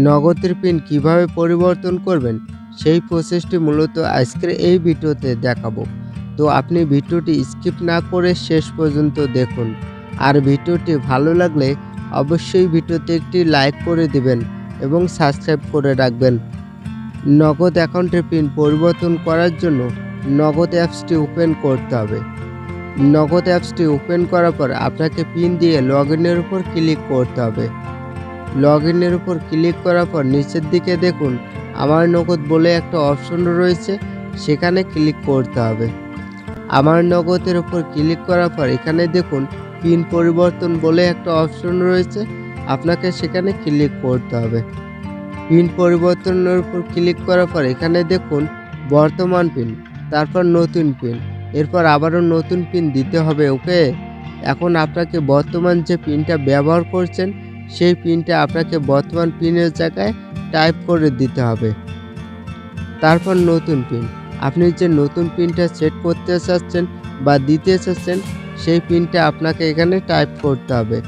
নগদের পিন কিভাবে পরিবর্তন করবেন সেই প্রসেসটি মূলত আজকের এই ভিডিওতে দেখাবো। তো আপনি ভিডিওটি স্কিপ না করে শেষ পর্যন্ত দেখুন। আর ভিডিওটি ভালো লাগলে অবশ্যই ভিডিওতে একটি লাইক করে দিবেন এবং সাবস্ক্রাইব করে রাখবেন। নগদ অ্যাকাউন্টের পিন পরিবর্তন করার জন্য নগদ অ্যাপসটি ওপেন করতে হবে। নগদ অ্যাপসটি ওপেন করার পর আপনাকে পিন দিয়ে লগইনের উপর ক্লিক করতে হবে। লগইনের উপর ক্লিক করার পর নিচের দিকে দেখুন আমার নগদ বলে একটা অপশন রয়েছে, সেখানে ক্লিক করতে হবে। আমার নগদের উপর ক্লিক করার পর এখানে দেখুন পিন পরিবর্তন বলে একটা অপশন রয়েছে, আপনাকে সেখানে ক্লিক করতে হবে। পিন পরিবর্তনের উপর ক্লিক করার পর এখানে দেখুন বর্তমান পিন, তারপর নতুন পিন, এরপর আবারও নতুন পিন দিতে হবে। ওকে, এখন আপনাকে বর্তমান যে পিনটা ব্যবহার করছেন সেই পিনটা আপনাকে বর্তমান পিনের জায়গায় টাইপ করে দিতে হবে। তারপর নতুন পিন, আপনি যে নতুন পিনটা সেট করতে চাচ্ছেন বা দিতে চাচ্ছেন সেই পিনটা আপনাকে এখানে টাইপ করতে হবে।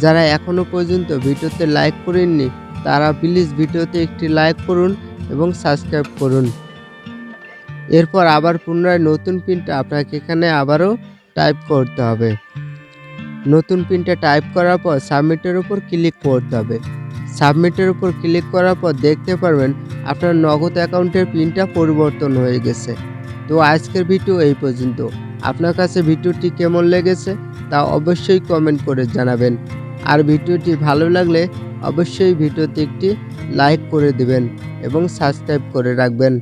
যারা এখনও পর্যন্ত ভিডিওতে লাইক করেননি তারা প্লিজ ভিডিওতে একটি লাইক করুন এবং সাবস্ক্রাইব করুন। এরপর আবার পুনরায় নতুন পিনটা আপনাকে এখানে আবারও টাইপ করতে হবে। নতুন পিনটা টাইপ করার পর সাবমিটের উপর ক্লিক করতে হবে। সাবমিটের উপর ক্লিক করার পর দেখতে পারবেন আপনার নগদ অ্যাকাউন্টের পিনটা পরিবর্তন হয়ে গেছে। তো আজকের ভিডিও এই পর্যন্ত। আপনার কাছে ভিডিওটি কেমন লেগেছে তা অবশ্যই কমেন্ট করে জানাবেন। আর ভিডিওটি ভালো লাগলে অবশ্যই ভিডিওতে একটি লাইক করে দিবেন এবং সাবস্ক্রাইব করে রাখবেন।